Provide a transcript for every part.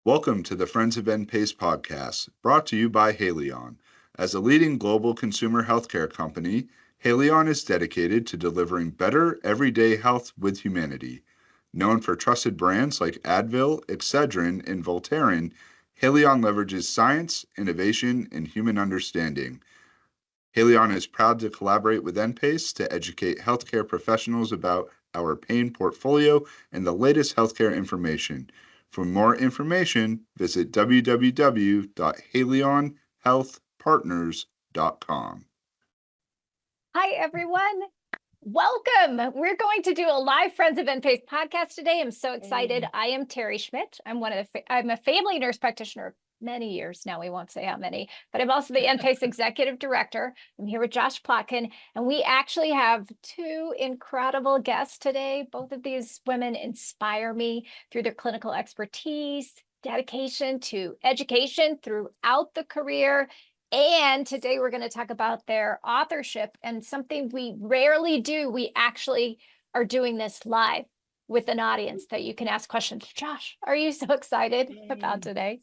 Welcome to the Friends of NPACE Podcast, brought to you by Haleon. As a leading global consumer healthcare company, Haleon is dedicated to delivering better everyday health with humanity. Known for trusted brands like Advil, Excedrin, and Voltaren, Haleon leverages science, innovation, and human understanding. Haleon is proud to collaborate with NPACE to educate healthcare professionals about our pain portfolio and the latest healthcare information. For more information, visit www.haleonhealthpartners.com. Hi, everyone. Welcome. We're going to do a live Friends of NPACE podcast today. I'm so excited. I am Terry Schmidt. I'm a family nurse practitioner many years now. We won't say how many, but I'm also the NPACE executive director. I'm here with Josh Plotkin, and we actually have two incredible guests today. Both of these women inspire me through their clinical expertise, dedication to education throughout the career. And today we're going to talk about their authorship and something we rarely do. We actually are doing this live with an audience that you can ask questions. Josh, are you so excited about today?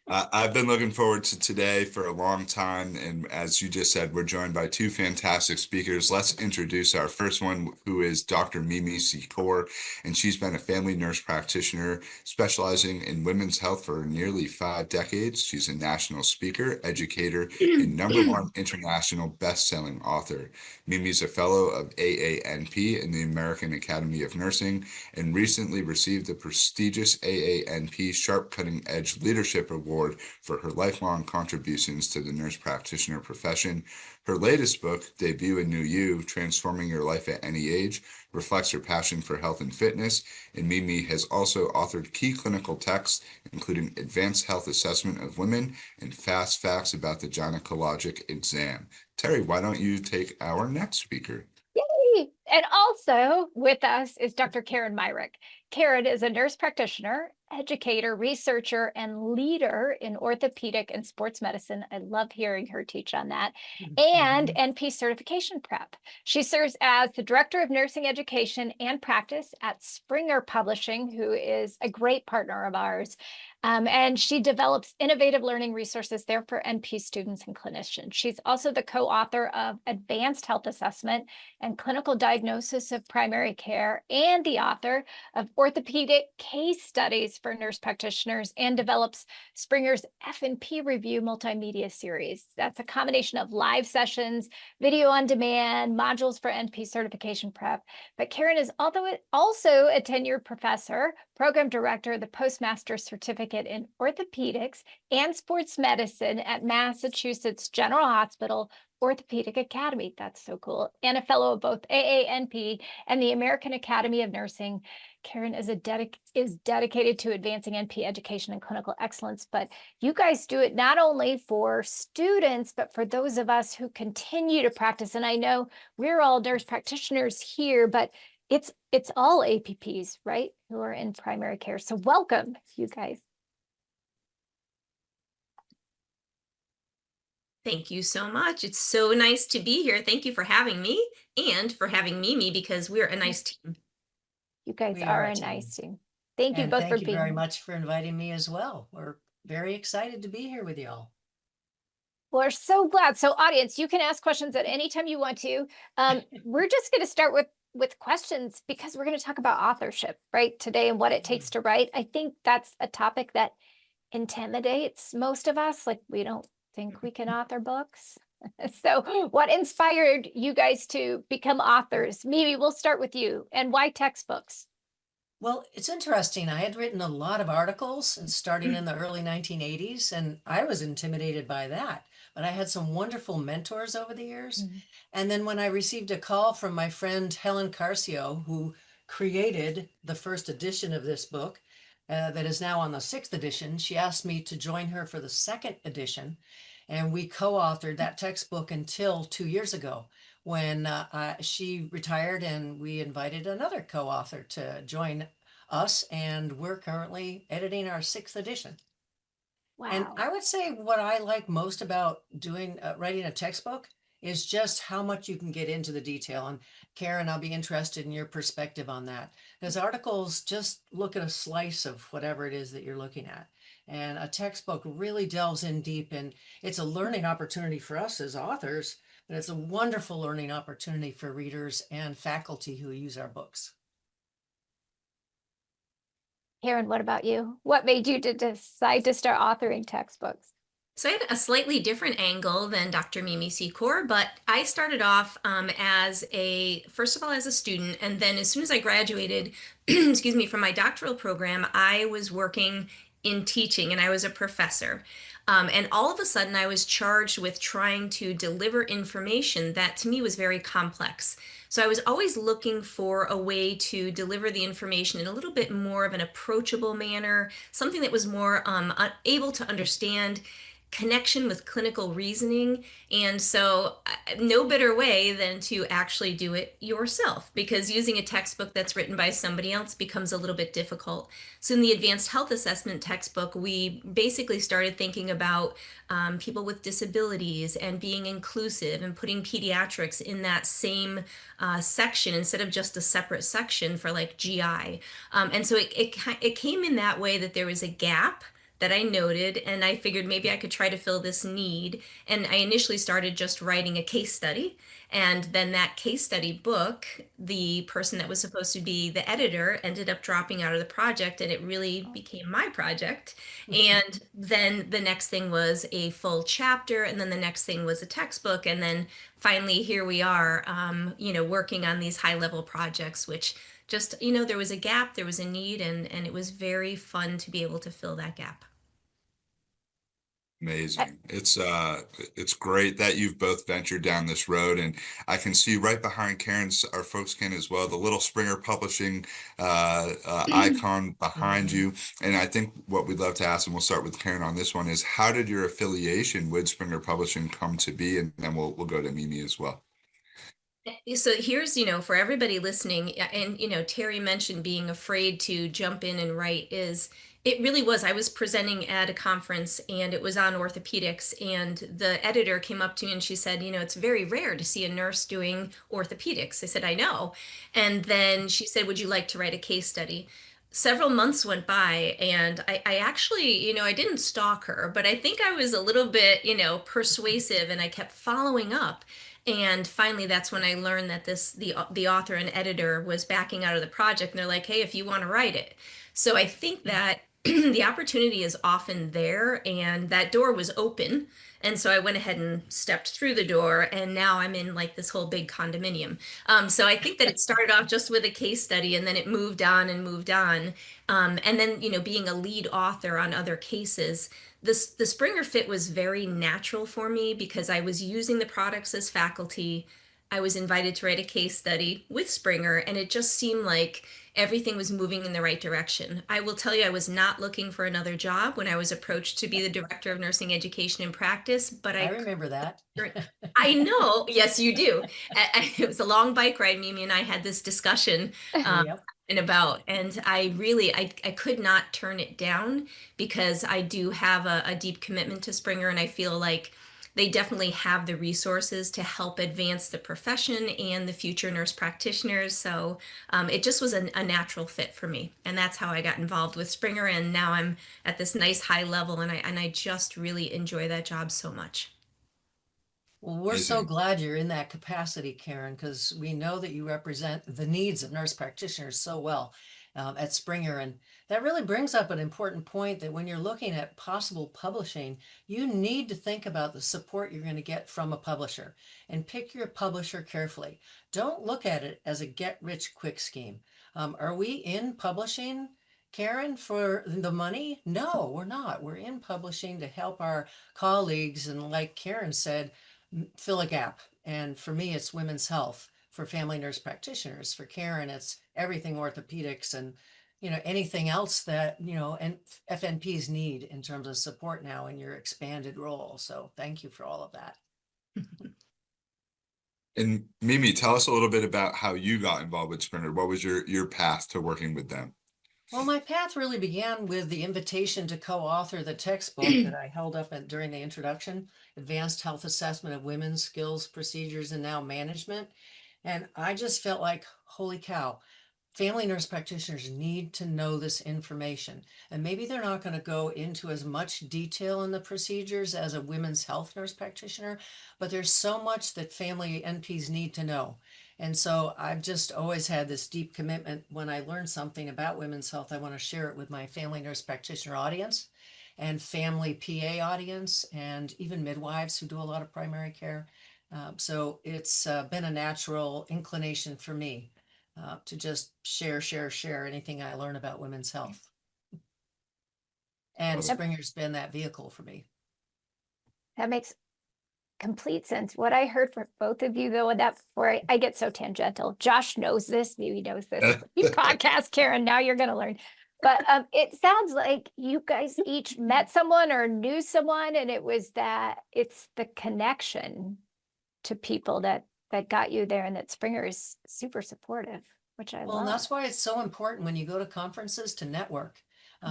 I've been looking forward to today for a long time, and as you just said, we're joined by two fantastic speakers. Let's introduce our first one, who is Dr. Mimi Secor, and she's been a family nurse practitioner specializing in women's health for nearly 5 decades. She's a national speaker, educator, and #1 international best-selling author. Mimi's a fellow of AANP in the American Academy of Nursing, and recently received the prestigious AANP Sharp Cutting Edge Leadership Award for her lifelong contributions to the nurse practitioner profession. Her latest book, Debut a New You, Transforming Your Life at Any Age, reflects her passion for health and fitness, and Mimi has also authored key clinical texts, including Advanced Health Assessment of Women and Fast Facts About the Gynecologic Exam. Terry, why don't you take our next speaker? Yay! And also with us is Dr. Karen Myrick. Karen is a nurse practitioner, educator, researcher, and leader in orthopedic and sports medicine. I love hearing her teach on that. And NP certification prep. She serves as the Director of Nursing Education and Practice at Springer Publishing, who is a great partner of ours. And she develops innovative learning resources there for NP students and clinicians. She's also the co-author of Advanced Health Assessment and Clinical Diagnosis of Primary Care, and the author of Orthopedic Case Studies for Nurse Practitioners, and develops Springer's FNP Review multimedia series. That's a combination of live sessions, video on demand, modules for NP certification prep. But Karen is also a tenured professor, program director of the Postmaster Certificate in Orthopedics and Sports Medicine at Massachusetts General Hospital Orthopedic Academy. That's so cool. And a fellow of both AANP and the American Academy of Nursing. Karen is dedicated to advancing NP education and clinical excellence, but you guys do it not only for students, but for those of us who continue to practice. And I know we're all nurse practitioners here, but it's all APPs, right, who are in primary care. So welcome, you guys. Thank you so much. It's so nice to be here. Thank you for having me and for having Mimi, because we're a nice team. You guys are a nice team. Thank you both for being here. Thank you very much for inviting me as well. We're very excited to be here with y'all. We're so glad. So audience, you can ask questions at any time you want to. We're just going to start with questions because we're going to talk about authorship, right, today, and what it takes to write. I think that's a topic that intimidates most of us. Like, we don't think we can author books. So what inspired you guys to become authors? Mimi, we'll start with you. And why textbooks? Well, it's interesting. I had written a lot of articles starting in the early 1980s, and I was intimidated by that. But I had some wonderful mentors over the years. And then when I received a call from my friend Helen Carcio, who created the first edition of this book, that is now on the 6th edition, she asked me to join her for the 2nd edition. And we co-authored that textbook until 2 years ago, when she retired, and we invited another co-author to join us, and we're currently editing our 6th edition. Wow. And I would say what I like most about writing a textbook is just how much you can get into the detail. And Karen, I'll be interested in your perspective on that, because articles just look at a slice of whatever it is that you're looking at. And a textbook really delves in deep, and it's a learning opportunity for us as authors, but it's a wonderful learning opportunity for readers and faculty who use our books. Karen, what about you? What made you to decide to start authoring textbooks? So I had a slightly different angle than Dr. Mimi Secor, but I started off first of all, as a student, and then as soon as I graduated, excuse me, from my doctoral program, I was working in teaching and I was a professor. And all of a sudden, I was charged with trying to deliver information that to me was very complex. So I was always looking for a way to deliver the information in a little bit more of an approachable manner, something that was more able to understand connection with clinical reasoning. And so no better way than to actually do it yourself, because using a textbook that's written by somebody else becomes a little bit difficult. So in the advanced health assessment textbook, we basically started thinking about people with disabilities and being inclusive and putting pediatrics in that same section instead of just a separate section for like GI. And so it came in that way, that there was a gap that I noted, and I figured maybe I could try to fill this need. And I initially started just writing a case study. And then that case study book, the person that was supposed to be the editor ended up dropping out of the project, and it really became my project. And then the next thing was a full chapter, and then the next thing was a textbook. And then finally, here we are, working on these high-level projects, which just, there was a gap, there was a need, and it was very fun to be able to fill that gap. Amazing. It's great that you've both ventured down this road, and I can see right behind Karen's, our folks can as well, the little Springer Publishing icon behind you. And I think what we'd love to ask, and we'll start with Karen on this one, is how did your affiliation with Springer Publishing come to be? And then we'll go to Mimi as well. So here's, for everybody listening, and, Terry mentioned being afraid to jump in and write. It really was. I was presenting at a conference and it was on orthopedics, and the editor came up to me and she said, it's very rare to see a nurse doing orthopedics. I said, I know. And then she said, would you like to write a case study? Several months went by, and I actually, I didn't stalk her, but I think I was a little bit, persuasive, and I kept following up. And finally, that's when I learned that the author and editor was backing out of the project, and they're like, hey, if you want to write it. So I think that the opportunity is often there, and that door was open. And so I went ahead and stepped through the door, and now I'm in like this whole big condominium. So I think that it started off just with a case study, and then it moved on and moved on. And then, being a lead author on other cases, the Springer fit was very natural for me because I was using the products as faculty. I was invited to write a case study with Springer, and it just seemed like everything was moving in the right direction. I will tell you, I was not looking for another job when I was approached to be the director of nursing education and practice, but I remember that. I know. Yes, you do. It was a long bike ride. Mimi and I had this discussion Yep. and I could not turn it down because I do have a deep commitment to Springer, and I feel like they definitely have the resources to help advance the profession and the future nurse practitioners. So it just was a natural fit for me. And that's how I got involved with Springer. And now I'm at this nice high level, and I just really enjoy that job so much. Well, we're so Amazing. glad you're in that capacity, Karen, because we know that you represent the needs of nurse practitioners so well at Springer. And that really brings up an important point, that when you're looking at possible publishing, you need to think about the support you're going to get from a publisher, and pick your publisher carefully. Don't look at it as a get-rich-quick scheme. Are we in publishing, Karen, for the money? No, we're not. We're in publishing to help our colleagues, and like Karen said, fill a gap. And for me, it's women's health. For family nurse practitioners, for Karen, it's everything orthopedics, and anything else that and FNPs need in terms of support now in your expanded role. So thank you for all of that. And Mimi, tell us a little bit about how you got involved with Springer. What was your path to working with them? Well, my path really began with the invitation to co-author the textbook that I held up during the introduction, Advanced Health Assessment of Women's Skills, Procedures, and Now Management. And I just felt like, holy cow, family nurse practitioners need to know this information. And maybe they're not going to go into as much detail in the procedures as a women's health nurse practitioner, but there's so much that family NPs need to know. And so I've just always had this deep commitment. When I learn something about women's health, I want to share it with my family nurse practitioner audience and family PA audience, and even midwives who do a lot of primary care. So it's been a natural inclination for me to just share anything I learn about women's health. And Awesome. Springer's been that vehicle for me. That makes complete sense. What I heard from both of you, though, and that before I get so tangential, Josh knows this, maybe knows this. You podcast, Karen, now you're going to learn. But it sounds like you guys each met someone or knew someone, and it's the connection to people that got you there, and that Springer is super supportive, which I Well, love. and that's why it's so important when you go to conferences to network.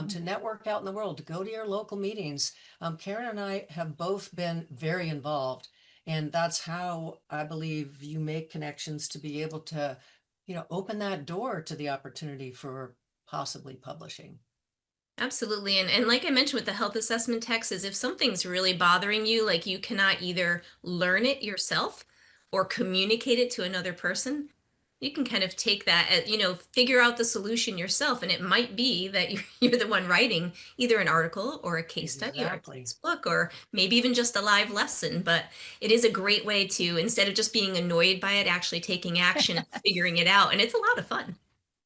To network out in the world, to go to your local meetings. Karen and I have both been very involved, and that's how I believe you make connections to be able to, open that door to the opportunity for possibly publishing. Absolutely. And like I mentioned with the health assessment text is if something's really bothering you, like you cannot either learn it yourself or communicate it to another person, you can kind of take that, figure out the solution yourself. And it might be that you're the one writing either an article or a case study or a Exactly. textbook or maybe even just a live lesson. But it is a great way to, instead of just being annoyed by it, actually taking action and figuring it out. And it's a lot of fun.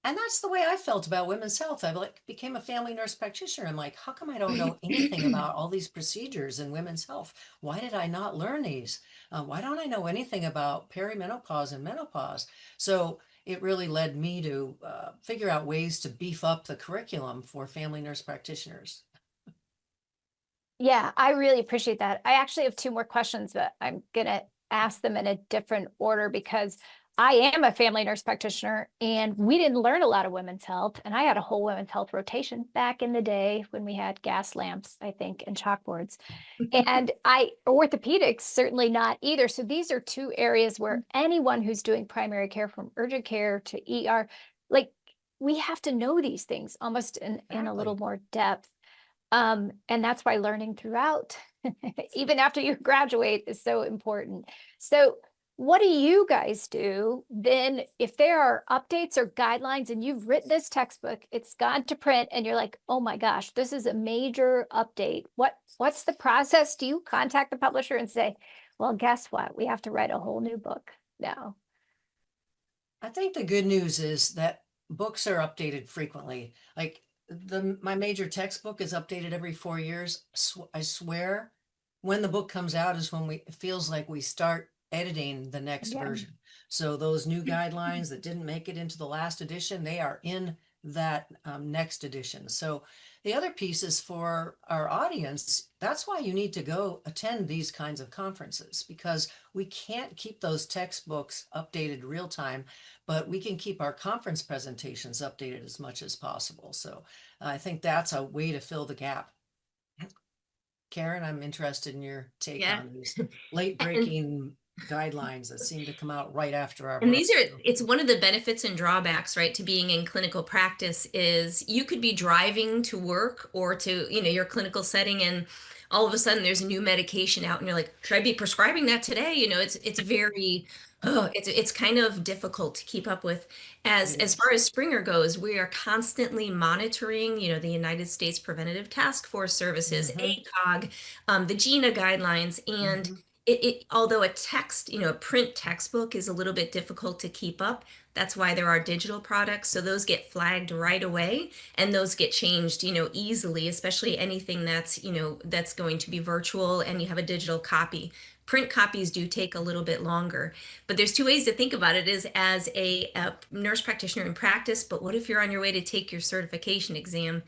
And that's the way I felt about women's health. I became a family nurse practitioner. I'm like, how come I don't know anything about all these procedures in women's health? Why did I not learn these? Why don't I know anything about perimenopause and menopause? So it really led me to figure out ways to beef up the curriculum for family nurse practitioners. Yeah, I really appreciate that. I actually have two more questions, but I'm going to ask them in a different order because I am a family nurse practitioner and we didn't learn a lot of women's health. And I had a whole women's health rotation back in the day when we had gas lamps, I think, and chalkboards. And orthopedics, certainly not either. So these are two areas where anyone who's doing primary care, from urgent care to ER, like we have to know these things almost in a little more depth. And that's why learning throughout, even after you graduate, is so important. So what do you guys do then if there are updates or guidelines and you've written this textbook, it's gone to print, and you're like, oh my gosh, this is a major update. What's the process? Do you contact the publisher and say, well, guess what? We have to write a whole new book now? I think the good news is that books are updated frequently. Like my major textbook is updated every 4 years. I swear, when the book comes out is when it feels like we start editing the next version. So those new guidelines that didn't make it into the last edition, they are in that next edition. So the other piece is for our audience. That's why you need to go attend these kinds of conferences, because we can't keep those textbooks updated real time, but we can keep our conference presentations updated as much as possible. So I think that's a way to fill the gap. Karen, I'm interested in your take on these late breaking guidelines that seem to come out right after our and book. it's one of the benefits and drawbacks, right, to being in clinical practice is you could be driving to work or to, your clinical setting, and all of a sudden there's a new medication out and you're like, should I be prescribing that today? It's very, it's kind of difficult to keep up with. As far as Springer goes, we are constantly monitoring, the United States Preventative Task Force Services, ACOG, the GINA guidelines, and although a text, a print textbook is a little bit difficult to keep up. That's why there are digital products. So those get flagged right away and those get changed, easily, especially anything that's, that's going to be virtual and you have a digital copy. Print copies do take a little bit longer, but there's two ways to think about it is as a nurse practitioner in practice, but what if you're on your way to take your certification exam?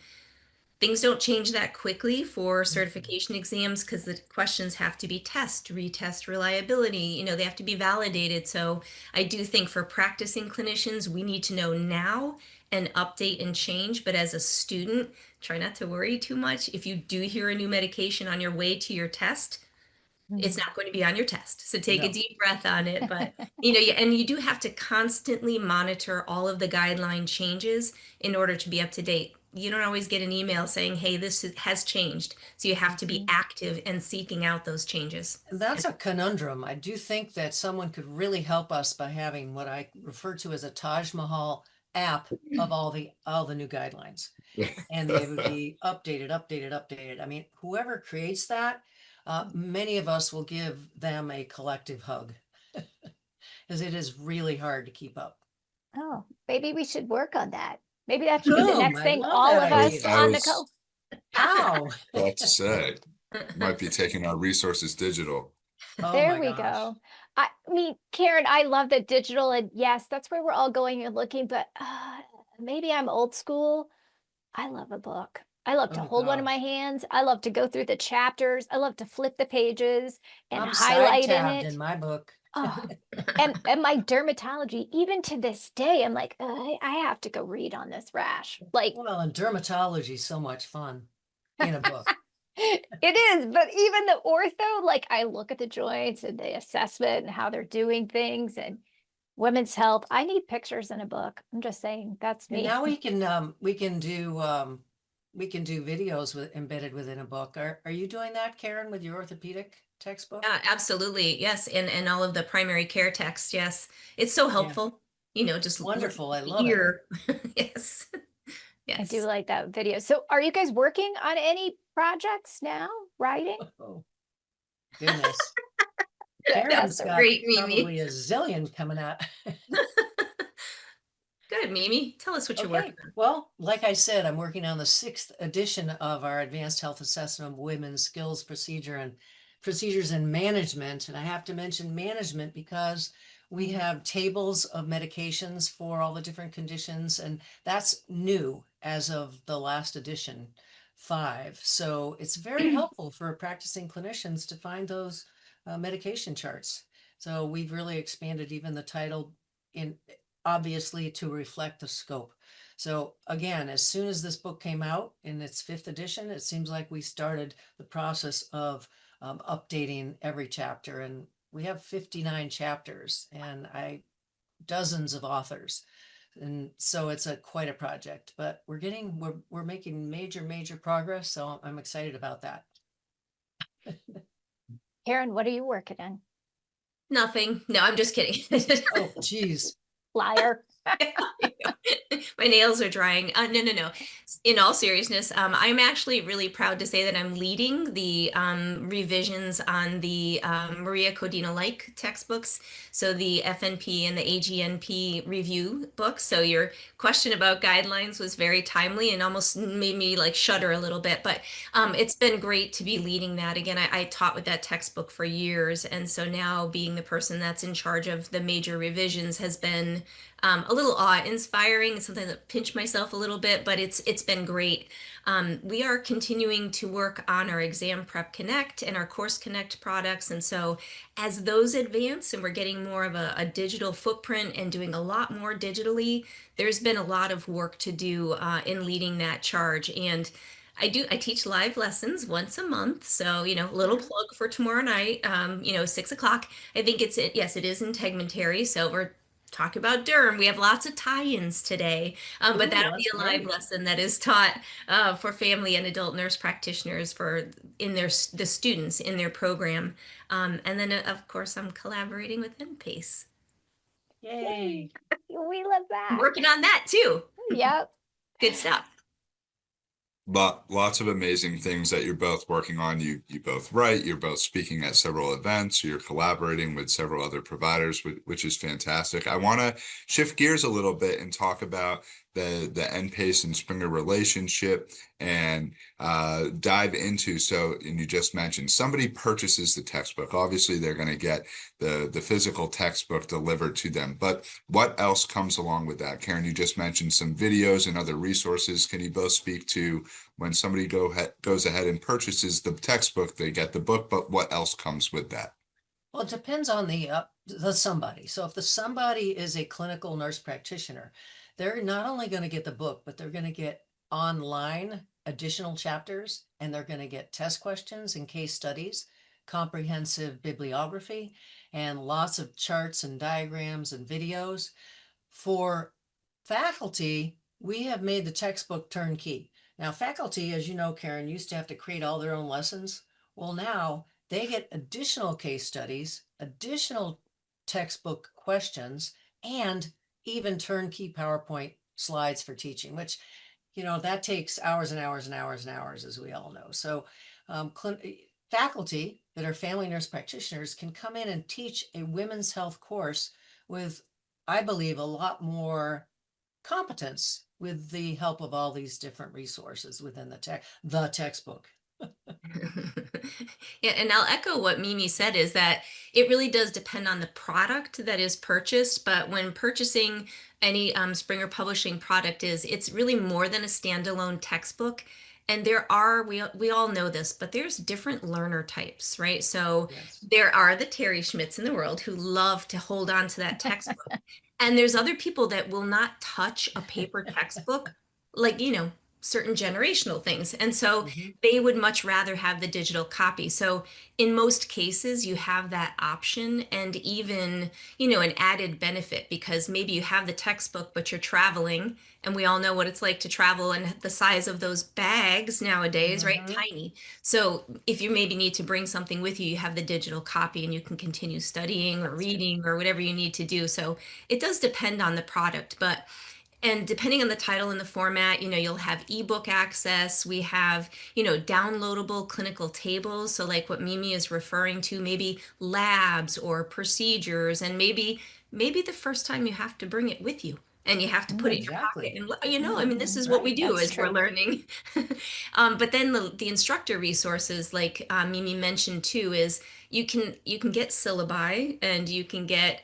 Things don't change that quickly for certification exams because the questions have to be retest reliability, they have to be validated. So I do think for practicing clinicians, we need to know now and update and change. But as a student, try not to worry too much. If you do hear a new medication on your way to your test, it's not going to be on your test. So take a No. deep breath on it. But, and you do have to constantly monitor all of the guideline changes in order to be up to date. You don't always get an email saying, hey, has changed. So you have to be active and seeking out those changes. That's a conundrum. I do think that someone could really help us by having what I refer to as a Taj Mahal app of all the new guidelines. And they would be updated. I mean, whoever creates that, many of us will give them a collective hug because it is really hard to keep up. Oh, maybe we should work on that. Maybe that should be the Boom, next I thing love all that of us idea. on the go. How? About to say, might be taking our resources digital. Oh There my we gosh. go. I mean, Karen, I love the digital, and yes, that's where we're all going and looking, but maybe I'm old school. I love a book. I love to Oh hold one in my gosh. hands. I love to go through the chapters. I love to flip the pages and I'm side highlight in tabbed it. in my book. Oh, and my dermatology, even to this day, I'm like, I have to go read on this rash. Like, Well, and dermatology is so much fun in a book. it is, but even the ortho, like I look at the joints and the assessment and how they're doing things and women's health. I need pictures in a book. I'm just saying, that's And me. now we can do videos embedded within a book. Are you doing that, Karen, with your orthopedic textbook? Absolutely. Yes. And all of the primary care text. Yes. It's so helpful, just Wonderful. I looking love it. here. Yes. I do Yes. like that video. So are you guys working on any projects now, writing? Oh, goodness. That's Karen's so got great, Mimi. probably a zillion coming out. Good, Mimi. Tell us what you're Okay, working on. well, like I said, I'm working on the 6th edition of our Advanced Health Assessment of Women's Skills Procedures and Management. And I have to mention management because we have tables of medications for all the different conditions, and that's new as of the last edition, 5. So it's very helpful for practicing clinicians to find those medication charts. So we've really expanded even the title in obviously to reflect the scope. So again, as soon as this book came out in its 5th edition, it seems like we started the process of updating every chapter, and we have 59 chapters and dozens of authors. And so it's quite a project, but we're making major progress. So I'm excited about that. Karen, what are you working on? Nothing. No, I'm just kidding. Oh, geez. Liar. My nails are drying. No. In all seriousness, I'm actually really proud to say that I'm leading the revisions on the Maria Codina-like textbooks. So the FNP and the AGNP review books. So your question about guidelines was very timely and almost made me like shudder a little bit. But it's been great to be leading that. Again, I taught with that textbook for years. And so now being the person that's in charge of the major revisions has been a little awe-inspiring. Sometimes I pinch myself a little bit, but it's been great. We are continuing to work on our Exam Prep Connect and our Course Connect products. And so as those advance and we're getting more of a digital footprint and doing a lot more digitally, there's been a lot of work to do in leading that charge. And I teach live lessons once a month. So, little plug for tomorrow night, 6 o'clock. I think yes, it is in Tegmentary. So we're talk about derm. We have lots of tie-ins today, but Ooh, that'll be that's a live great. lesson that is taught for family and adult nurse practitioners the students in their program. And then of course I'm collaborating with NPACE. Yay. We love I'm that. working on that too. Yep. Good stuff. Lots of amazing things that you're both working on. You both write, you're both speaking at several events, you're collaborating with several other providers, which is fantastic. I want to shift gears a little bit and talk about the NPACE and Springer relationship and dive into, and you just mentioned somebody purchases the textbook. Obviously, they're going to get the physical textbook delivered to them, but what else comes along with that? Karen, you just mentioned some videos and other resources. Can you both speak to when somebody goes ahead and purchases the textbook, they get the book, but what else comes with that? Well, it depends on the somebody. So if the somebody is a clinical nurse practitioner, they're not only going to get the book, but they're going to get online additional chapters, and they're going to get test questions and case studies, comprehensive bibliography, and lots of charts and diagrams and videos. For faculty, we have made the textbook turnkey. Now, faculty, as you know, Karen, used to have to create all their own lessons. Well, now they get additional case studies, additional textbook questions, and even turnkey PowerPoint slides for teaching, which, you know, that takes hours and hours and hours and hours, as we all know. So faculty that are family nurse practitioners can come in and teach a women's health course with, I believe, a lot more competence with the help of all these different resources within the textbook. Yeah, and I'll echo what Mimi said, is that it really does depend on the product that is purchased. But when purchasing any Springer Publishing product, it's really more than a standalone textbook. And there are, we all know this, but there's different learner types, right? So Yes. there are the Terry Schmitz in the world who love to hold on to that textbook. And there's other people that will not touch a paper textbook, like, you know, certain generational things. And so Mhm. they would much rather have the digital copy. So in most cases, you have that option, and even, you know, an added benefit, because maybe you have the textbook, but you're traveling, and we all know what it's like to travel, and the size of those bags nowadays, right? Mhm. Tiny. So if you maybe need to bring something with you, you have the digital copy and you can continue studying or reading or whatever you need to do. So it does depend on the product, and depending on the title and the format, you know, you'll have ebook access. We have, you know, downloadable clinical tables. So like what Mimi is referring to, maybe labs or procedures, and maybe the first time you have to bring it with you and you have to put it in your pocket. Exactly. And, you know, I mean, this is what we do That's as we're true. learning. But then the instructor resources, like Mimi mentioned too, is you can get syllabi, and you can get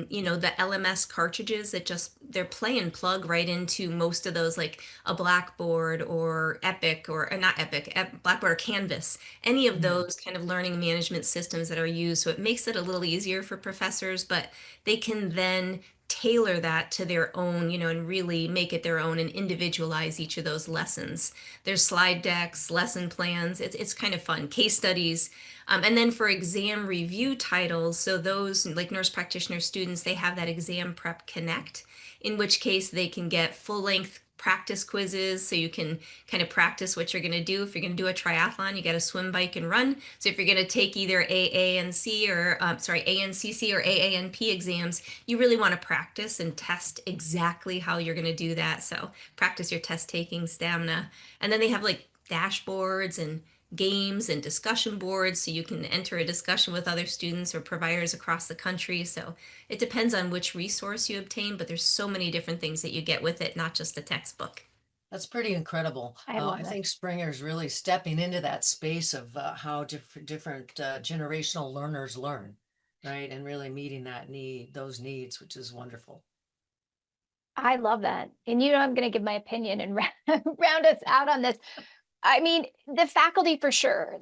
you know, the LMS cartridges that just, they're play and plug right into most of those, like a Blackboard or Epic, or not Epic, Blackboard or Canvas, any of those kind of learning management systems that are used. So it makes it a little easier for professors, but they can then tailor that to their own, you know, and really make it their own and individualize each of those lessons. There's slide decks, lesson plans. It's kind of fun. Case studies. And then for exam review titles, so those like nurse practitioner students, they have that Exam Prep Connect, in which case they can get full-length practice quizzes, so you can kind of practice what you're going to do. If you're going to do a triathlon, you got to swim, bike, and run. So if you're going to take either AANC or ANCC or AANP exams, you really want to practice and test exactly how you're going to do that. So practice your test taking stamina. And then they have like dashboards and games and discussion boards, so you can enter a discussion with other students or providers across the country. So it depends on which resource you obtain, but there's so many different things that you get with it, not just the textbook. That's pretty incredible. I love I it. think Springer's really stepping into that space of how different generational learners learn, right? And really meeting those needs, which is wonderful. I love that. And you know, I'm going to give my opinion and round us out on this. I mean, the faculty for sure.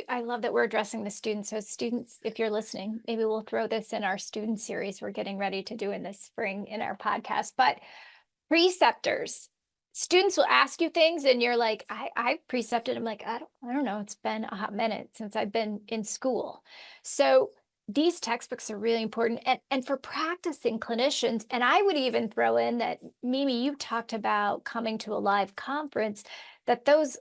I love that we're addressing the students. So students, if you're listening, maybe we'll throw this in our student series we're getting ready to do in the spring in our podcast. But preceptors, students will ask you things and you're like, I precepted. I'm like, I don't know. It's been a hot minute since I've been in school. So these textbooks are really important. And for practicing clinicians, and I would even throw in that, Mimi, you talked about coming to a live conference, that those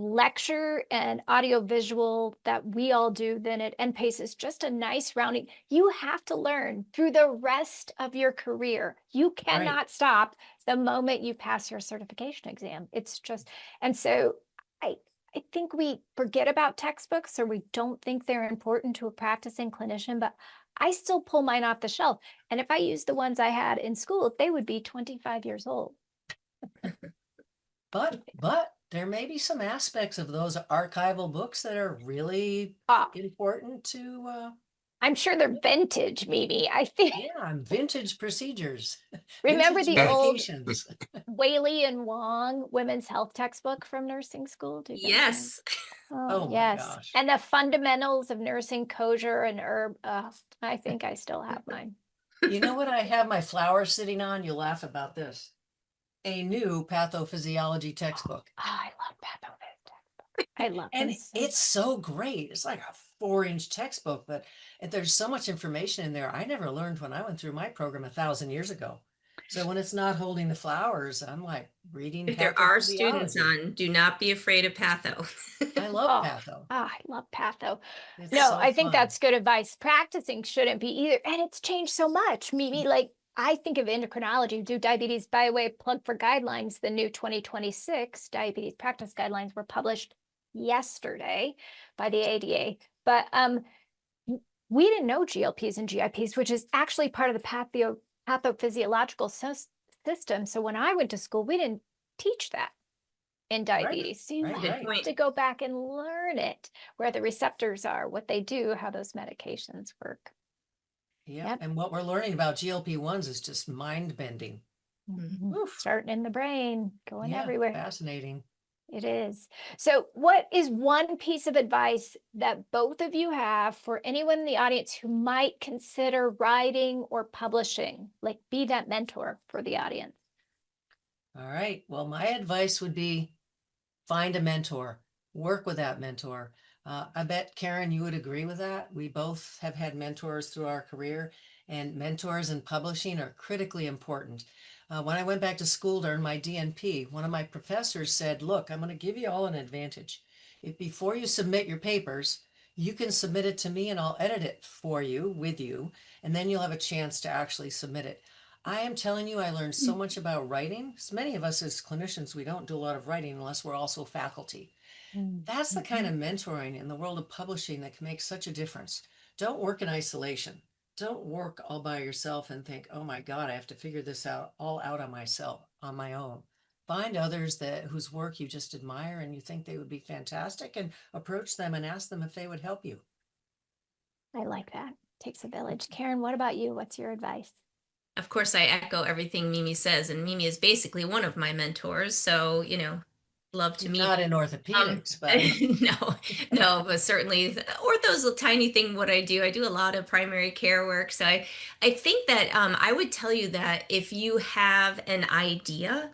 lecture and audiovisual that we all do then at NPACE is just a nice rounding. You have to learn through the rest of your career. You cannot stop the moment you pass your certification exam. It's just, and so I think we forget about textbooks, or we don't think they're important to a practicing clinician, but I still pull mine off the shelf. And if I use the ones I had in school, they would be 25 years old. But there may be some aspects of those archival books that are really important to I'm sure they're vintage, maybe. I think. yeah, vintage procedures. Remember vintage the old medications. Whaley and Wong women's health textbook from nursing school? Do you guys Yes. remember? Oh my yes. gosh. And the fundamentals of nursing, kosher and herb. I think I still have mine. You know what I have my flowers sitting on? You'll laugh about this. a new pathophysiology textbook. Oh, I love pathophys textbooks. I love And them so it's so great. It's like a 4-inch textbook, but there's so much information in there I never learned when I went through my program 1,000 years ago. So when it's not holding the flowers, I'm like reading If there are students pathophysiology. on, do not be afraid of patho. I love Oh, patho. I love patho. It's No, so I think fun. that's good advice. Practicing shouldn't be either. And it's changed so much. Mimi, like I think of endocrinology, do diabetes by way of plug for guidelines. The new 2026 diabetes practice guidelines were published yesterday by the ADA. But we didn't know GLPs and GIPs, which is actually part of the pathophysiological system. So when I went to school, we didn't teach that in diabetes. So you right, have right. to go back and learn it, where the receptors are, what they do, how those medications work. Yeah. Yep. And what we're learning about GLP-1s is just mind bending. Oof. Starting in the brain, going Yeah, everywhere. fascinating. It is. So what is one piece of advice that both of you have for anyone in the audience who might consider writing or publishing? Like be that mentor for the audience. All right. Well, my advice would be find a mentor, work with that mentor. I bet, Karen, you would agree with that. We both have had mentors through our career, and mentors in publishing are critically important. When I went back to school to earn my DNP, one of my professors said, look, I'm going to give you all an advantage. If before you submit your papers, you can submit it to me and I'll edit it for you, with you, and then you'll have a chance to actually submit it. I am telling you, I learned so much about writing. So many of us as clinicians, we don't do a lot of writing unless we're also faculty. That's the kind of mentoring in the world of publishing that can make such a difference. Don't work in isolation. Don't work all by yourself and think, oh my God, I have to figure this out all out on myself, on my own. Find others that whose work you just admire and you think they would be fantastic, and approach them and ask them if they would help you. I like that. Takes a village. Karen, what about you? What's your advice? Of course, I echo everything Mimi says, and Mimi is basically one of my mentors. So, love to meet. Not in orthopedics, but no, but certainly ortho's a tiny thing. What I do a lot of primary care work. So I think that I would tell you that if you have an idea,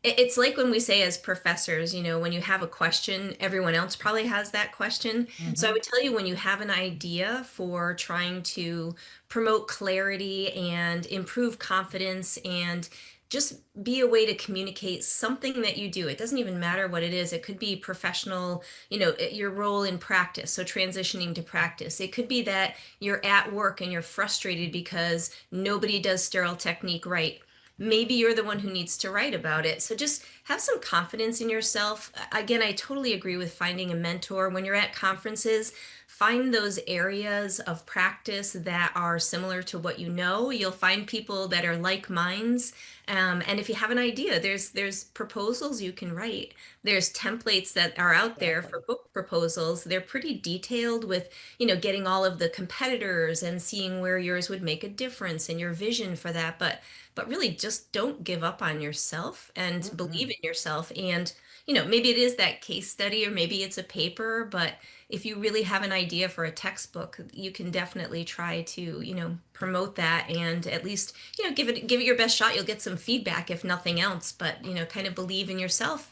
it's like when we say as professors, when you have a question, everyone else probably has that question. So I would tell you, when you have an idea for trying to promote clarity and improve confidence and just be a way to communicate something that you do. It doesn't even matter what it is. It could be professional, your role in practice. So transitioning to practice. It could be that you're at work and you're frustrated because nobody does sterile technique right. Maybe you're the one who needs to write about it. So just have some confidence in yourself. Again, I totally agree with finding a mentor. When you're at conferences, find those areas of practice that are similar to what you know. You'll find people that are like minds. And if you have an idea, there's proposals you can write. There's templates that are out there for book proposals. They're pretty detailed with, getting all of the competitors and seeing where yours would make a difference and your vision for that. But really just don't give up on yourself and believe in yourself. And, maybe it is that case study or maybe it's a paper, but if you really have an idea for a textbook, you can definitely try to, promote that and at least, give it your best shot. You'll get some feedback if nothing else, but, kind of believe in yourself.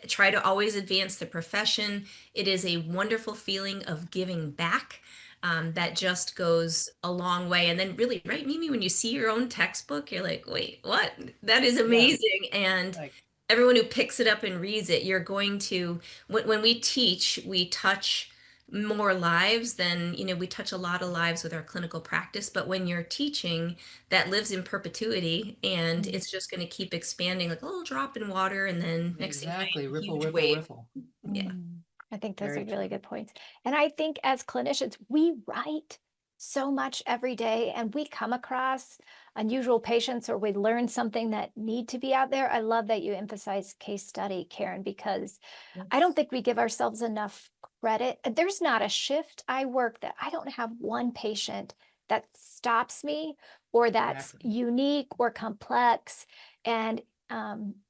Try to always advance the profession. It is a wonderful feeling of giving back. That just goes a long way. And then really, right, Mimi, when you see your own textbook, you're like, wait, what? That is amazing. And everyone who picks it up and reads it, you're going to, when we teach, we touch more lives than, we touch a lot of lives with our clinical practice. But when you're teaching, that lives in perpetuity and it's just going to keep expanding like a little drop in water. And then next thing, ripple, huge ripple, wave. ripple. Yeah. I think those Very are really true. good points. And I think as clinicians, we write so much every day and we come across unusual patients or we learn something that need to be out there. I love that you emphasize case study, Karen, because I don't think we give ourselves enough credit. There's not a shift I work that I don't have one patient that stops me or that's unique or complex. And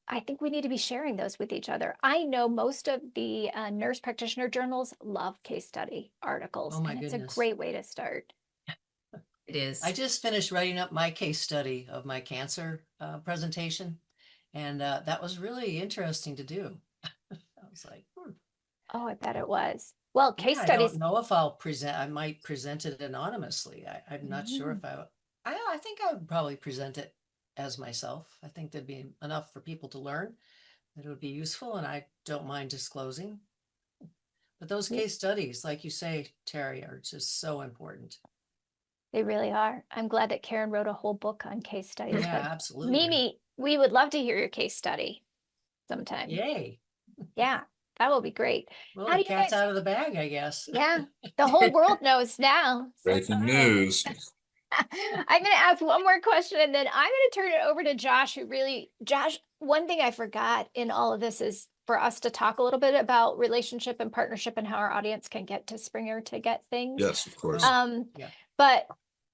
I think we need to be sharing those with each other. I know most of the nurse practitioner journals love case study articles. Oh my and it's goodness. a great way to start. It is. I just finished writing up my case study of my cancer presentation. And that was really interesting to do. I was like, Oh, I bet it was. Well, yeah, case I don't studies. know if I might present it anonymously. I'm not sure if I think I would probably present it as myself. I think there'd be enough for people to learn that it would be useful, and I don't mind disclosing. But those Yeah, case studies, like you say, Terry, are just so important. they really are. I'm glad that Karen wrote a whole book on case studies, Yeah, but absolutely. Mimi, we would love to hear your case study sometime. Yay. Yeah, that will be great. Well, How the do you cat's guys? out of the bag, I guess. Yeah, the whole world knows now. So Breaking sorry. news. I'm going to ask one more question and then I'm going to turn it over to Josh, Josh, one thing I forgot in all of this is for us to talk a little bit about relationship and partnership and how our audience can get to Springer to get things. Yes, of course. Yeah. But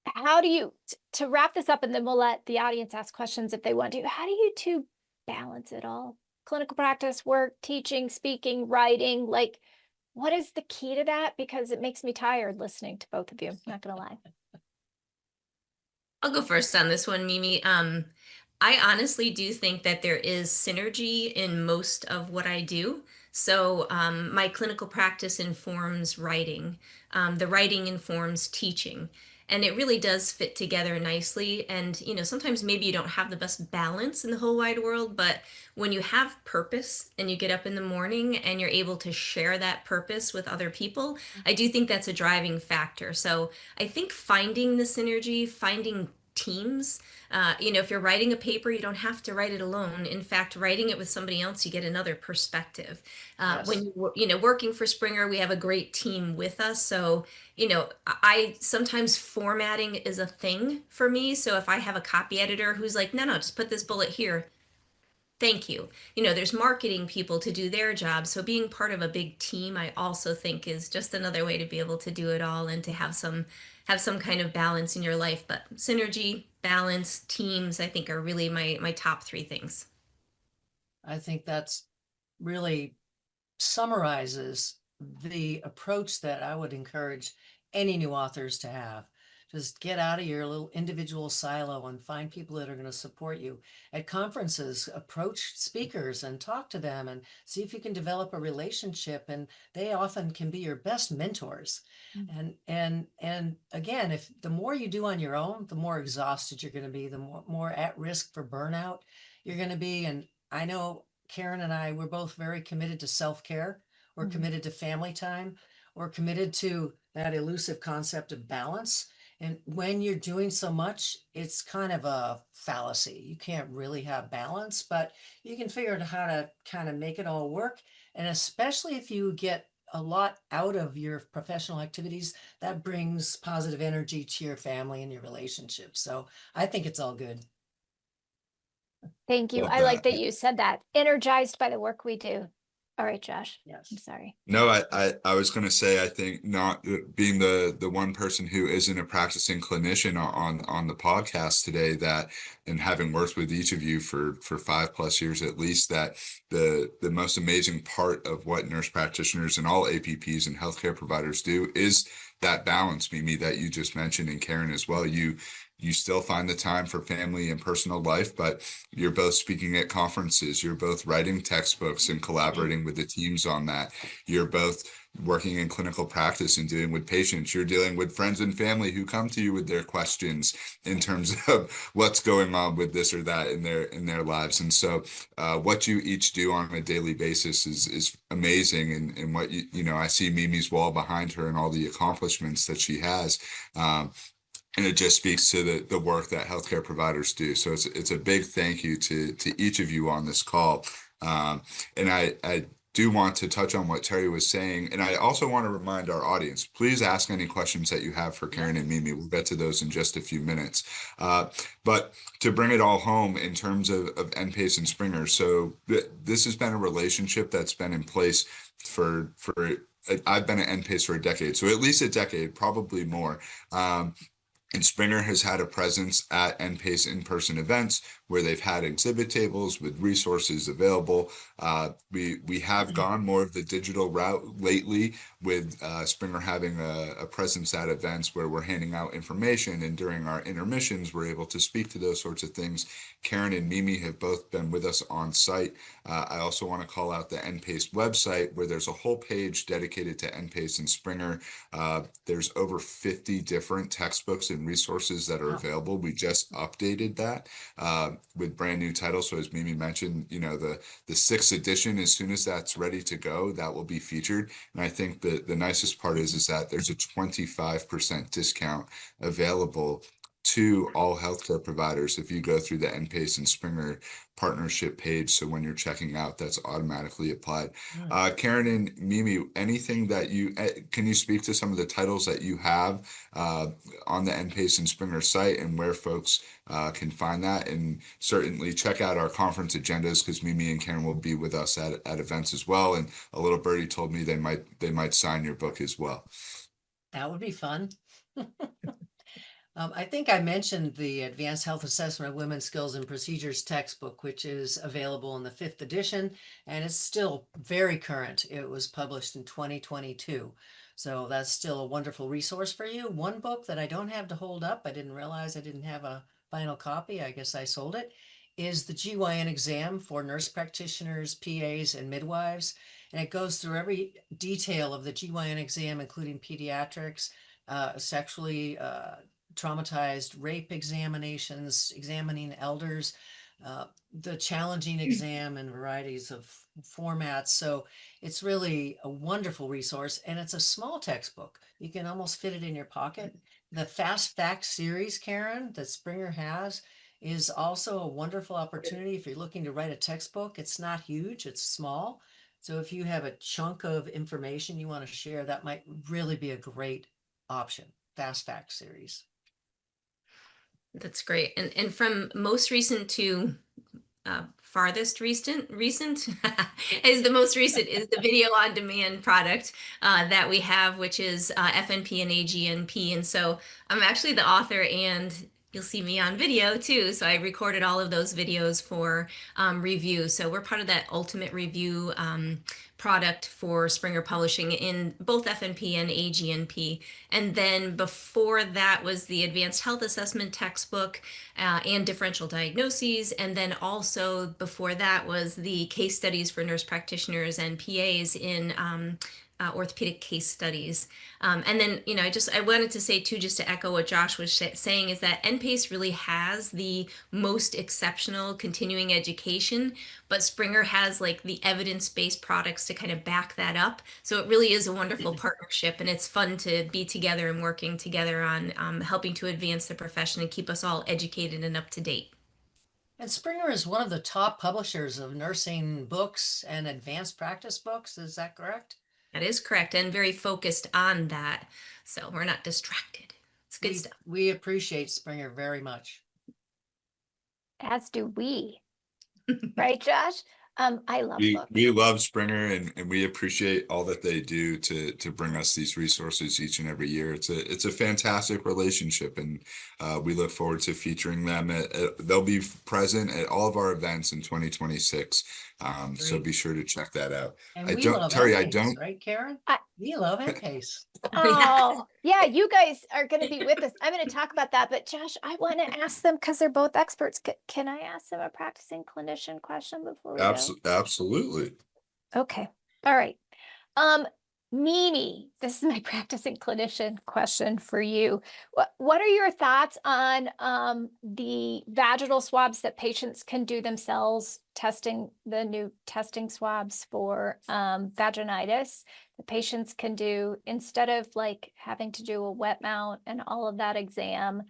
how do you, to wrap this up and then we'll let the audience ask questions if they want to, how do you two balance it all? Clinical practice, work, teaching, speaking, writing, like what is the key to that? Because it makes me tired listening to both of you, not gonna lie. I'll go first on this one, Mimi. I honestly do think that there is synergy in most of what I do. So my clinical practice informs writing. The writing informs teaching. And it really does fit together nicely. And, sometimes maybe you don't have the best balance in the whole wide world, but when you have purpose and you get up in the morning and you're able to share that purpose with other people, I do think that's a driving factor. So I think finding the synergy, finding teams. If you're writing a paper, you don't have to write it alone. In fact, writing it with somebody else, you get another perspective. Yes. When working for Springer, we have a great team with us. So, I sometimes formatting is a thing for me. So if I have a copy editor who's like, no, just put this bullet here. Thank you. There's marketing people to do their job. So being part of a big team, I also think is just another way to be able to do it all and to have some kind of balance in your life. But synergy, balance, teams, I think are really my top three things. I think that's really summarizes the approach that I would encourage any new authors to have. Just get out of your little individual silo and find people that are going to support you. At conferences, approach speakers and talk to them and see if you can develop a relationship. And they often can be your best mentors. And again, if the more you do on your own, the more exhausted you're going to be, the more at risk for burnout you're going to be. And I know Karen and I, we're both very committed to self-care. We're committed to family time. We're committed to that elusive concept of balance. And when you're doing so much, it's kind of a fallacy. You can't really have balance, but you can figure out how to kind of make it all work. And especially if you get a lot out of your professional activities, that brings positive energy to your family and your relationships. So I think it's all good. Thank you. Love I like that. that you said that. Energized by the work we do. All right, Josh. Yes. I'm sorry. No, I was going to say, I think not being the one person who isn't a practicing clinician on the podcast today, that and having worked with each of you for 5+ years at least, that the most amazing part of what nurse practitioners and all APPs and healthcare providers do is that balance, Mimi, that you just mentioned, and Karen as well. You still find the time for family and personal life, but you're both speaking at conferences. You're both writing textbooks and collaborating with the teams on that. You're both working in clinical practice and dealing with patients. You're dealing with friends and family who come to you with their questions in terms of what's going on with this or that in their lives. And so what you each do on a daily basis is amazing. And what I see Mimi's wall behind her and all the accomplishments that she has. And it just speaks to the work that healthcare providers do. So it's a big thank you to each of you on this call. And I do want to touch on what Terry was saying. And I also want to remind our audience, please ask any questions that you have for Karen and Mimi. We'll get to those in just a few minutes. But to bring it all home in terms of NPACE and Springer, so this has been a relationship that's been in place for I've been at NPACE for a decade, so at least a decade, probably more. And Springer has had a presence at NPACE in-person events. where they've had exhibit tables with resources available. We have gone more of the digital route lately, with Springer having a presence at events where we're handing out information, and during our intermissions, we're able to speak to those sorts of things. Karen and Mimi have both been with us on site. I also want to call out the NPACE website, where there's a whole page dedicated to NPACE and Springer. There's over 50 different textbooks and resources that are available. We just updated that with brand new titles. So as Mimi mentioned, the sixth edition, as soon as that's ready to go, that will be featured. And I think the nicest part is that there's a 25% discount available to all healthcare providers if you go through the NPACE and Springer partnership page. So when you're checking out, that's automatically applied. Karen and Mimi, anything that can you speak to some of the titles that you have on the NPACE and Springer site, and where folks can find that? And certainly check out our conference agendas, because Mimi and Karen will be with us at events as well. And a little birdie told me they might sign your book as well. That would be fun. I think I mentioned the Advanced Health Assessment of Women's Skills and Procedures textbook, which is available in the 5th edition, and it's still very current. It was published in 2022. So that's still a wonderful resource for you. One book that I don't have to hold up, I didn't realize I didn't have a final copy, I guess I sold it, is the GYN exam for nurse practitioners, PAs, and midwives. And it goes through every detail of the GYN exam, including pediatrics, sexually traumatized rape examinations, examining elders, the challenging exam in varieties of formats. So it's really a wonderful resource, and it's a small textbook. You can almost fit it in your pocket. The Fast Facts series, Karen, that Springer has, is also a wonderful opportunity if you're looking to write a textbook. It's not huge, it's small. So if you have a chunk of information you want to share, that might really be a great option. Fast Facts series. That's great. And from most recent to farthest recent is the most recent is the video on demand product that we have, which is FNP and AGNP. And so I'm actually the author, and you'll see me on video too. So I recorded all of those videos for review. So we're part of that ultimate review product for Springer Publishing in both FNP and AGNP. And then before that was the Advanced Health Assessment textbook and differential diagnoses. And then also before that was the case studies for nurse practitioners and PAs in orthopedic case studies. And then, I wanted to say too, just to echo what Josh was saying, is that NPACE really has the most exceptional continuing education, but Springer has like the evidence-based products to kind of back that up. So it really is a wonderful partnership, and it's fun to be together and working together on helping to advance the profession and keep us all educated and up to date. And Springer is one of the top publishers of nursing books and advanced practice books. Is that correct? That is correct, and very focused on that. So we're not distracted. It's good stuff. We appreciate Springer very much. As do we. Right, Josh? I love books. We love Springer, and we appreciate all that they do to bring us these resources each and every year. It's a fantastic relationship, and we look forward to featuring them. They'll be present at all of our events in 2026. So be sure to check that out. And we love NPACE, right, Karen? We love NPACE. Oh, yeah, you guys are going to be with us. I'm going to talk about that, but Josh, I want to ask them, because they're both experts. Can I ask them a practicing clinician question before we go? Absolutely. Okay. All right. Mimi, this is my practicing clinician question for you. What are your thoughts on the vaginal swabs that patients can do themselves, testing the new testing swabs for vaginitis that patients can do instead of like having to do a wet mount and all of that exam?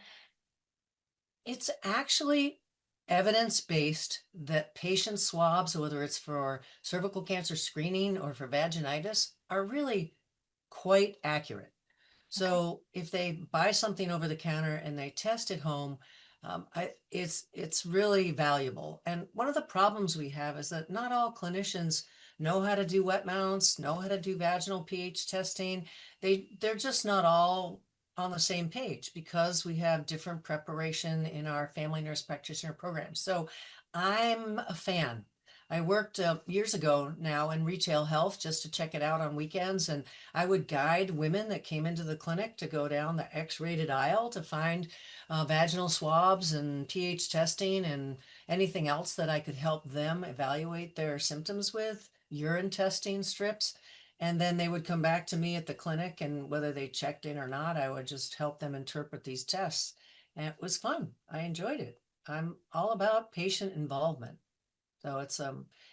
It's actually evidence-based that patient swabs, whether it's for cervical cancer screening or for vaginitis, are really quite accurate. So if they buy something over the counter and they test at home, it's really valuable. And one of the problems we have is that not all clinicians know how to do wet mounts, know how to do vaginal pH testing. They're just not all on the same page because we have different preparation in our family nurse practitioner program. So I'm a fan. I worked years ago now in retail health just to check it out on weekends. And I would guide women that came into the clinic to go down the X-rated aisle to find vaginal swabs and pH testing and anything else that I could help them evaluate their symptoms with, urine testing strips. And then they would come back to me at the clinic, and whether they checked in or not, I would just help them interpret these tests. And it was fun. I enjoyed it. I'm all about patient involvement. So it's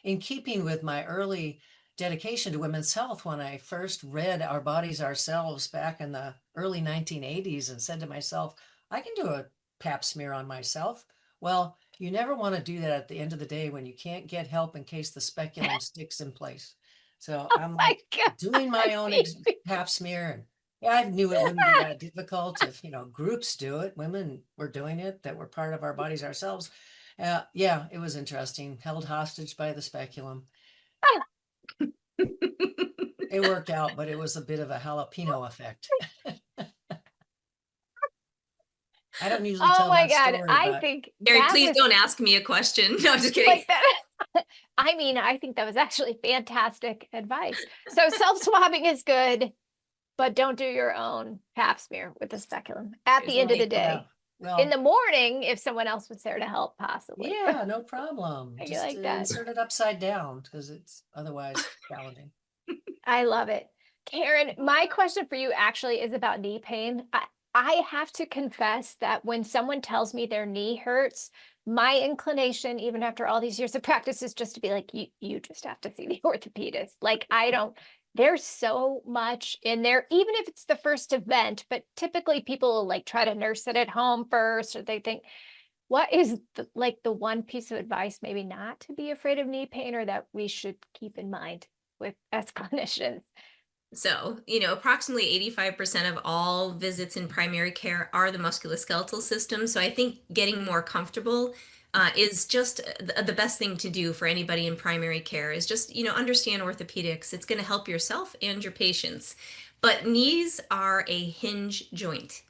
in keeping with my early dedication to women's health when I first read Our Bodies, Ourselves back in the early 1980s and said to myself, I can do a pap smear on myself. Well, you never want to do that at the end of the day when you can't get help in case the speculum sticks in place. So I'm My like God. doing my own pap smear, and yeah, I knew it wouldn't be that difficult if, groups do it. Women were doing it that were part of Our Bodies, Ourselves. Yeah, it was interesting. Held hostage by the speculum. It worked out, but it was a bit of a jalapeno effect. I don't usually Oh tell my that God. story, I but think Gary, that please was don't ask me a question. No, I'm just kidding. like that. I mean, I think that was actually fantastic advice. So self-swabbing is good, but don't do your own pap smear with the speculum at the end of the day. well, In the morning, if someone else was there to help, possibly. yeah, no problem. I Just like that. insert it upside down because it's otherwise challenging. I love it. Karen, my question for you actually is about knee pain. I have to confess that when someone tells me their knee hurts, my inclination, even after all these years of practice, is just to be like, you just have to see the orthopedist. Like, there's so much in there, even if it's the first event, but typically people will like try to nurse it at home first, or they think, what is the one piece of advice maybe not to be afraid of knee pain, or that we should keep in mind with as clinicians? So, approximately 85% of all visits in primary care are the musculoskeletal system. So I think getting more comfortable is just the best thing to do for anybody in primary care is just, understand orthopedics. It's going to help yourself and your patients. But knees are a hinge joint.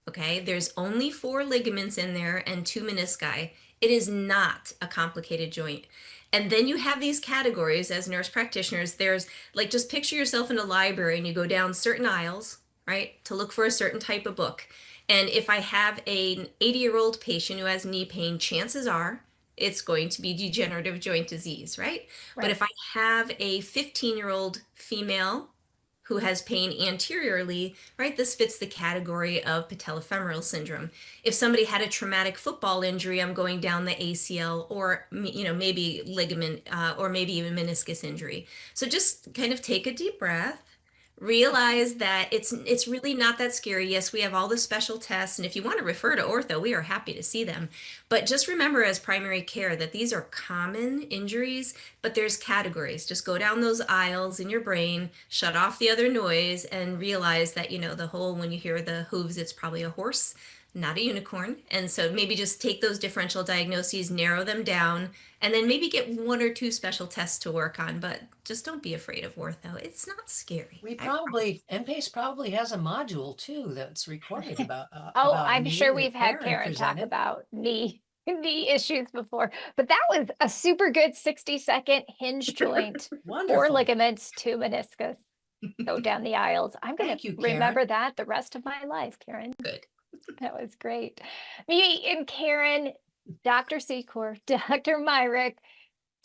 Okay, there's only 4 ligaments in there and 2 menisci. It is not a complicated joint. And then you have these categories as nurse practitioners. There's like, just picture yourself in a library and you go down certain aisles, right, to look for a certain type of book. And if I have an 80-year-old patient who has knee pain, chances are it's going to be degenerative joint disease, right? But if I have a 15-year-old female who has pain anteriorly, right, this fits the category of patellofemoral syndrome. If somebody had a traumatic football injury, I'm going down the ACL or, maybe ligament or maybe even meniscus injury. So just kind of take a deep breath, realize that it's really not that scary. Yes, we have all the special tests, and if you want to refer to ortho, we are happy to see them. But just remember as primary care that these are common injuries, but there's categories. Just go down those aisles in your brain, shut off the other noise, and realize that, the whole, when you hear the hooves, it's probably a horse, not a unicorn. And so maybe just take those differential diagnoses, narrow them down, and then maybe get 1 or 2 special tests to work on. But just don't be afraid of ortho. It's not scary. NPACE probably has a module too that's recorded about. Oh, about I'm knee sure that we've had Karen talk presented. about knee issues before, but that was a super good 60-second hinge joint, 4 Wonderful. ligaments, 2 meniscus. Go down the aisles. I'm going Thank to you, Karen. remember that the rest of my life, Karen. Good. That was great. Me and Karen, Dr. Secor, Dr. Myrick,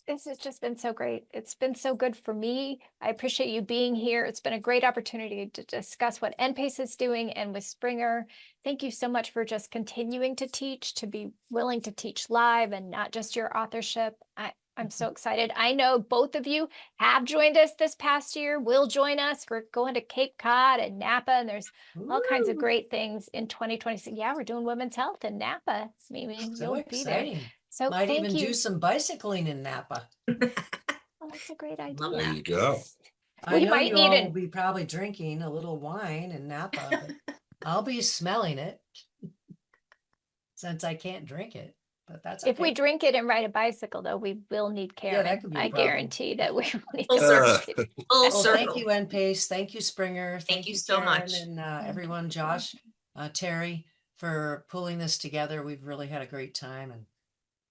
this has just been so great. It's been so good for me. I appreciate you being here. It's been a great opportunity to discuss what NPACE is doing, and with Springer, thank you so much for just continuing to teach, to be willing to teach live and not just your authorship. I'm so excited. I know both of you have joined us this past year, will join us. We're going to Cape Cod and Napa, and there's all kinds of great things in 2026. Yeah, we're doing women's health in Napa. Maybe So you'll be there. exciting. So Might thank even you. do some bicycling in Napa. Oh, that's a great idea. Love There that. you go. I We know might you need all an- will be probably drinking a little wine in Napa. But I'll be smelling it since I can't drink it. But that's If we okay. drink it and ride a bicycle, though, we will need Karen. that could be a I problem. guarantee that we will need Full to circle. Full Well, circle. thank you, NPACE. Thank you, Springer. Thank you you, so Karen, much. and everyone, Josh. Terry, for pulling this together. We've really had a great time, and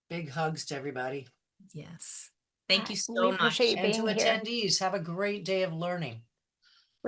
big hugs to everybody. Yes. Thank you We so appreciate much. you And to being here. attendees, have a great day of learning.